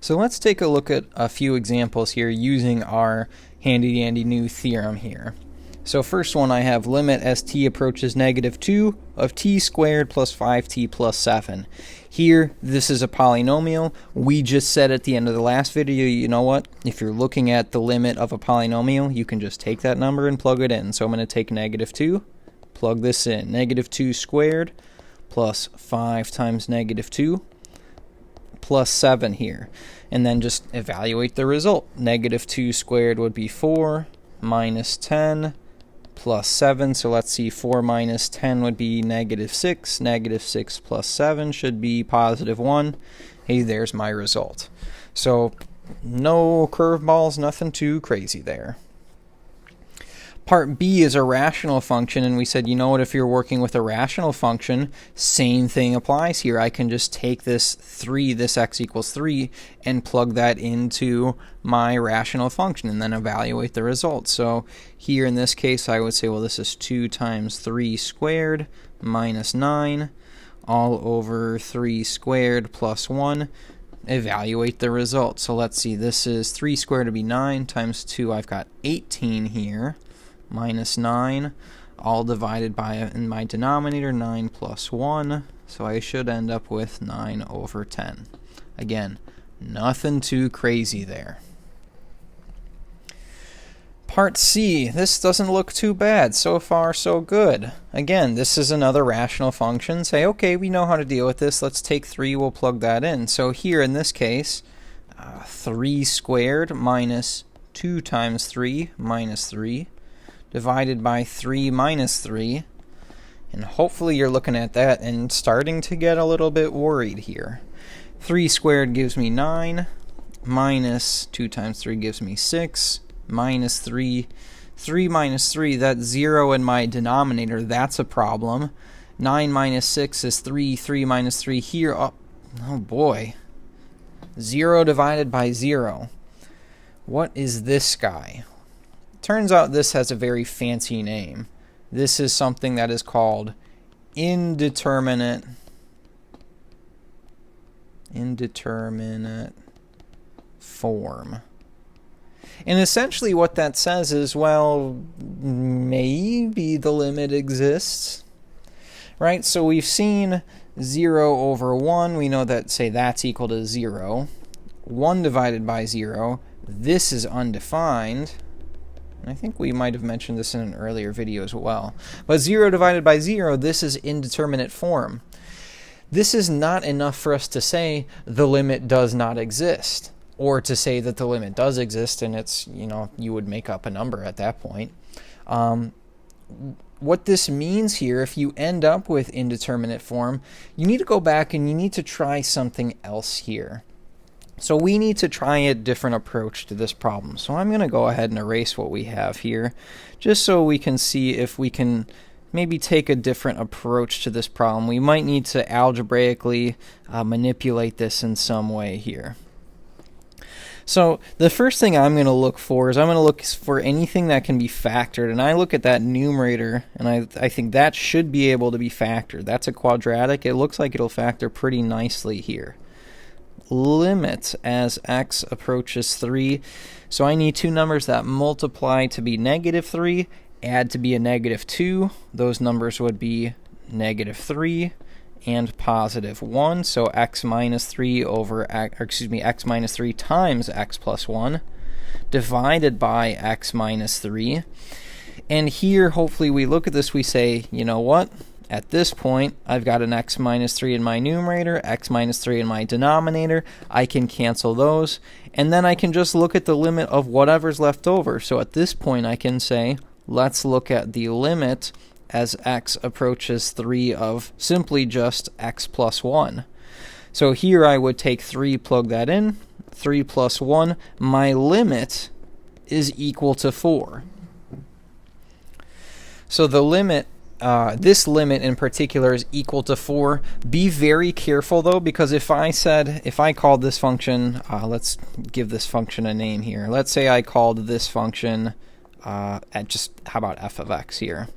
So let's take a look at a few examples here using our handy dandy new theorem here. So first one, I have limit as t approaches -2 of t squared plus 5t plus 7. Here, this is a polynomial. We just said at the end of the last video, you know what? If you're looking at the limit of a polynomial, you can just take that number and plug it in. So I'm going to take -2, plug this in. -2 squared plus 5 times -2 plus 7 here. And then just evaluate the result. -2 squared would be 4 minus 10 plus 7. So let's see, 4 minus 10 would be -6. -6 plus 7 should be +1. Hey, there's my result. So no curveballs, nothing too crazy there. Part B is a rational function, and we said, you know what, if you're working with a rational function, same thing applies here. I can just take this 3, this x equals 3, and plug that into my rational function and then evaluate the result. So here in this case, I would say, well, this is 2 times 3 squared minus 9 all over 3 squared plus 1. Evaluate the result. So let's see, this is 3 squared to be 9 times 2. I've got 18 here. Minus 9, all divided by, in my denominator, 9 plus 1. So I should end up with 9 over 10. Again, nothing too crazy there. Part C, this doesn't look too bad. So far, so good. Again, this is another rational function. Say, okay, we know how to deal with this. Let's take 3, we'll plug that in. So here in this case, 3 squared minus 2 times 3 minus 3. Divided by 3 minus 3, and hopefully you're looking at that and starting to get a little bit worried here. 3 squared gives me 9, minus 2 times 3 gives me 6, minus 3, 3 minus 3, that's 0 in my denominator, that's a problem. 9 minus 6 is 3, 3 minus 3 here, oh boy. 0 divided by 0. What is this guy? Turns out this has a very fancy name. This is something that is called indeterminate form. And essentially what that says is, well, maybe the limit exists, right? So we've seen 0 over 1. We know that, say, that's equal to 0. 1 divided by 0. This is undefined. I think we might have mentioned this in an earlier video as well. But 0 divided by 0, this is indeterminate form. This is not enough for us to say the limit does not exist, or to say that the limit does exist and it's, you know, you would make up a number at that point. What this means here, if you end up with indeterminate form, you need to go back and you need to try something else here. So we need to try a different approach to this problem. So I'm going to go ahead and erase what we have here, just so we can see if we can maybe take a different approach to this problem. We might need to algebraically manipulate this in some way here. So the first thing I'm going to look for is I'm going to look for anything that can be factored. And I look at that numerator, and I think that should be able to be factored. That's a quadratic. It looks like it'll factor pretty nicely here. Limit as x approaches 3. So I need two numbers that multiply to be -3, add to be a -2. Those numbers would be -3 and +1. So x minus 3 over x minus 3 times x plus 1 divided by x minus 3. And here, hopefully, we look at this, we say, you know what? At this point, I've got an x minus 3 in my numerator, x minus 3 in my denominator. I can cancel those, and then I can just look at the limit of whatever's left over. So at this point, I can say, let's look at the limit as x approaches 3 of simply just x plus 1. So here I would take 3, plug that in, 3 plus 1. My limit is equal to 4. So the limit, this limit in particular, is equal to 4. Be very careful though, because if I called this function, let's give this function a name here. Let's say I called this function at just, how about f of x here?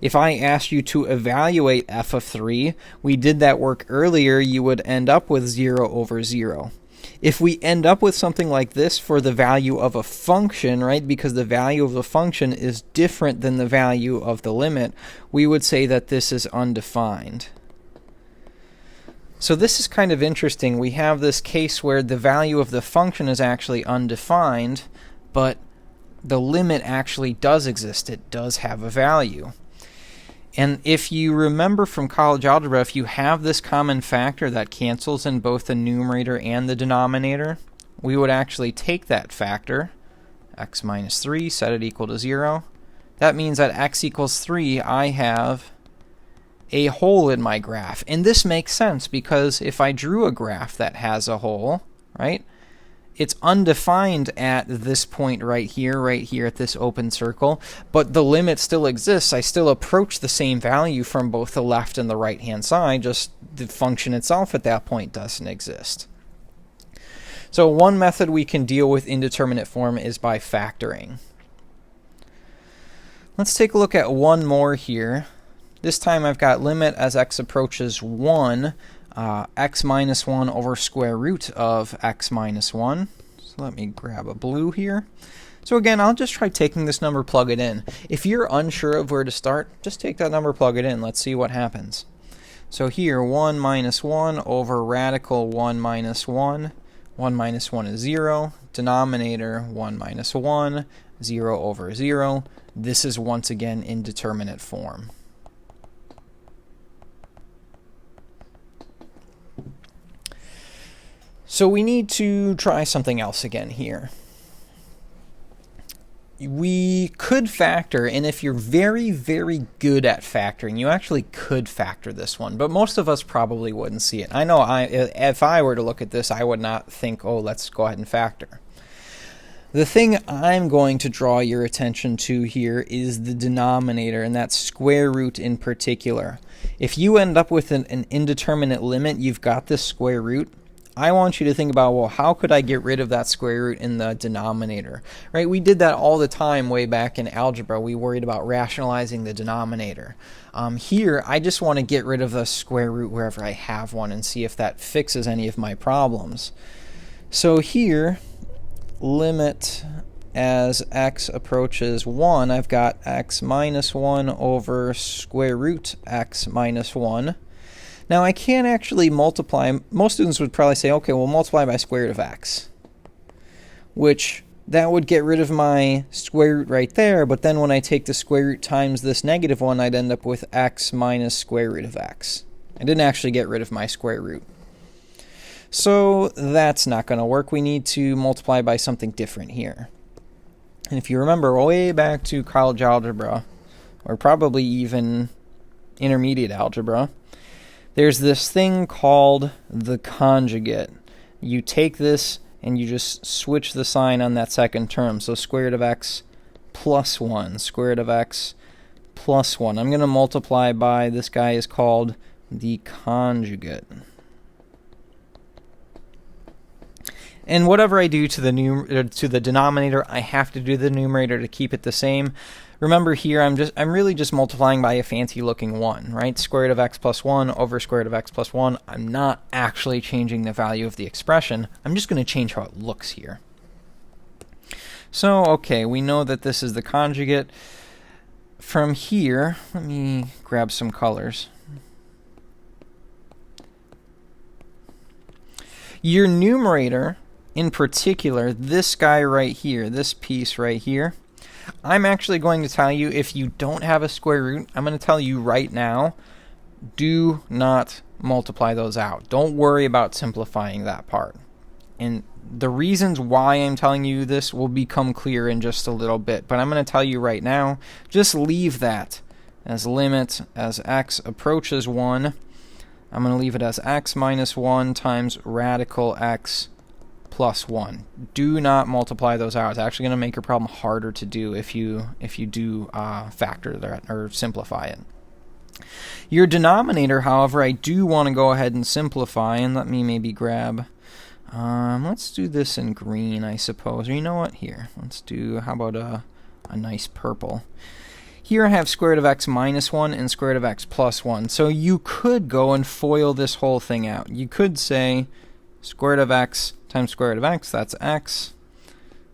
If I asked you to evaluate f of 3, we did that work earlier, you would end up with 0 over 0. If we end up with something like this for the value of a function, right, because the value of the function is different than the value of the limit, we would say that this is undefined. So this is kind of interesting. We have this case where the value of the function is actually undefined, but the limit actually does exist. It does have a value. And if you remember from college algebra, if you have this common factor that cancels in both the numerator and the denominator, we would actually take that factor, x minus 3, set it equal to 0. That means at x equals 3, I have a hole in my graph. And this makes sense because if I drew a graph that has a hole, right, it's undefined at this point right here at this open circle, but the limit still exists. I still approach the same value from both the left and the right hand side, just the function itself at that point doesn't exist. So one method we can deal with indeterminate form is by factoring. Let's take a look at one more here. This time I've got limit as x approaches 1, x minus 1 over square root of x minus 1. So let me grab a blue here. So again, I'll just try taking this number, plug it in. If you're unsure of where to start, just take that number, plug it in. Let's see what happens. So here, 1 minus 1 over radical 1 minus 1. 1 minus 1 is 0. Denominator, 1 minus 1, 0 over 0. This is once again indeterminate form. So we need to try something else again here. We could factor, and if you're very, very good at factoring, you actually could factor this one, but most of us probably wouldn't see it. I know if I were to look at this, I would not think, oh, let's go ahead and factor. The thing I'm going to draw your attention to here is the denominator, and that's square root in particular. If you end up with an indeterminate limit, you've got this square root. I want you to think about, well, how could I get rid of that square root in the denominator? Right? We did that all the time way back in algebra. We worried about rationalizing the denominator. Here, I just want to get rid of the square root wherever I have one and see if that fixes any of my problems. So here, limit as x approaches 1, I've got x minus 1 over square root x minus 1. Now I can't actually multiply. Most students would probably say, okay, well, multiply by square root of x, which that would get rid of my square root right there, but then when I take the square root times this negative one, I'd end up with x minus square root of x. I didn't actually get rid of my square root. So that's not going to work. We need to multiply by something different here. And if you remember way back to college algebra, or probably even intermediate algebra, there's this thing called the conjugate. You take this and you just switch the sign on that second term. So square root of x plus 1, square root of x plus 1. I'm going to multiply by, this guy is called the conjugate. And whatever I do to the denominator, I have to do the numerator to keep it the same. Remember here, I'm really just multiplying by a fancy looking 1, right? Square root of x plus 1 over square root of x plus 1. I'm not actually changing the value of the expression. I'm just going to change how it looks here. So, okay, we know that this is the conjugate. From here, let me grab some colors. Your numerator, in particular, this guy right here, this piece right here, I'm actually going to tell you, if you don't have a square root, I'm going to tell you right now, do not multiply those out. Don't worry about simplifying that part. And the reasons why I'm telling you this will become clear in just a little bit, but I'm going to tell you right now, just leave that as limit as x approaches 1. I'm going to leave it as x minus 1 times radical x plus 1. Do not multiply those out. It's actually going to make your problem harder to do if you do factor that or simplify it. Your denominator, however, I do want to go ahead and simplify, and let me maybe grab, let's do this in green, I suppose. Or you know what? Here, let's do, how about a nice purple. Here I have square root of x minus 1 and square root of x plus 1. So you could go and FOIL this whole thing out. You could say square root of x times square root of x, that's x.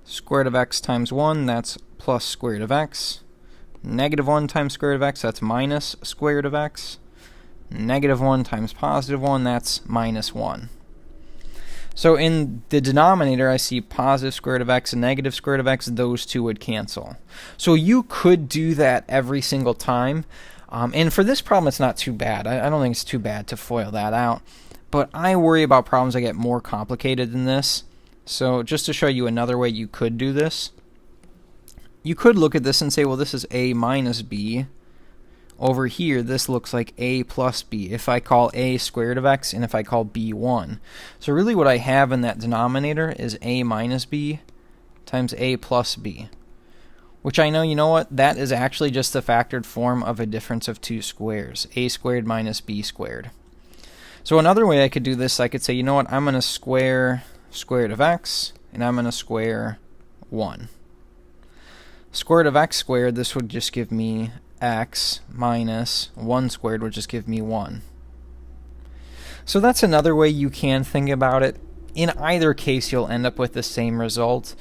Square root of x times 1, that's plus square root of x. Negative 1 times square root of x, that's minus square root of x. Negative 1 times positive 1, that's minus 1. So in the denominator, I see positive square root of x and negative square root of x. Those two would cancel. So you could do that every single time. And for this problem, it's not too bad. I don't think it's too bad to FOIL that out. But I worry about problems that get more complicated than this. So just to show you another way you could do this, you could look at this and say, well, this is a minus b. Over here, this looks like a plus b if I call a square root of x and if I call b 1. So really what I have in that denominator is a minus b times a plus b, which I know, you know what, that is actually just the factored form of a difference of two squares, a squared minus b squared. So another way I could do this, I could say, you know what, I'm going to square square root of x and I'm going to square 1. Square root of x squared, this would just give me x minus 1 squared, would just give me 1. So that's another way you can think about it. In either case, you'll end up with the same result.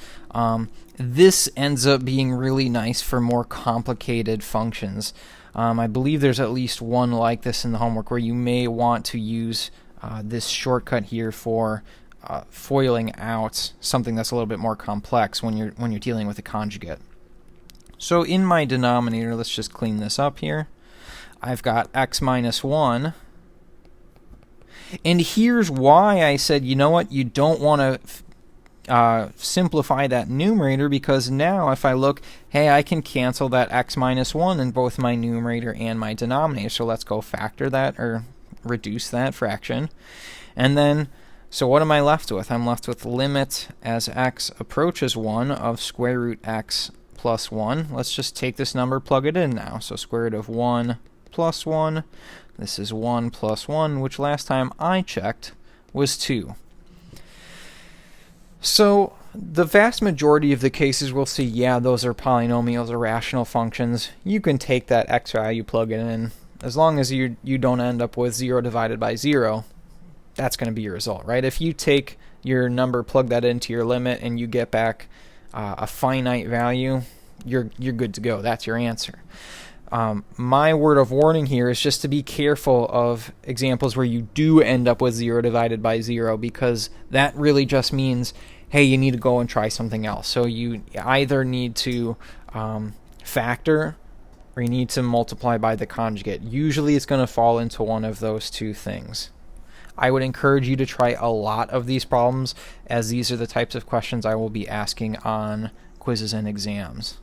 This ends up being really nice for more complicated functions. I believe there's at least one like this in the homework where you may want to use this shortcut here for FOILing out something that's a little bit more complex when you're dealing with a conjugate. So in my denominator, let's just clean this up here. I've got x minus 1. And here's why I said, you know what, you don't want to simplify that numerator, because now if I look, hey, I can cancel that x minus 1 in both my numerator and my denominator. So let's go factor that, or reduce that fraction. And then, so what am I left with? I'm left with limit as x approaches 1 of square root x plus 1. Let's just take this number, plug it in now. So square root of 1 plus 1. This is 1 plus 1, which last time I checked was 2. So the vast majority of the cases we'll see, yeah, those are polynomials or rational functions. You can take that x value, plug it in. As long as you don't end up with 0 divided by 0, that's going to be your result, right? If you take your number, plug that into your limit, and you get back a finite value, you're good to go. That's your answer. My word of warning here is just to be careful of examples where you do end up with 0 divided by 0, because that really just means, hey, you need to go and try something else. So you either need to factor, or you need to multiply by the conjugate. Usually it's going to fall into one of those two things. I would encourage you to try a lot of these problems, as these are the types of questions I will be asking on quizzes and exams.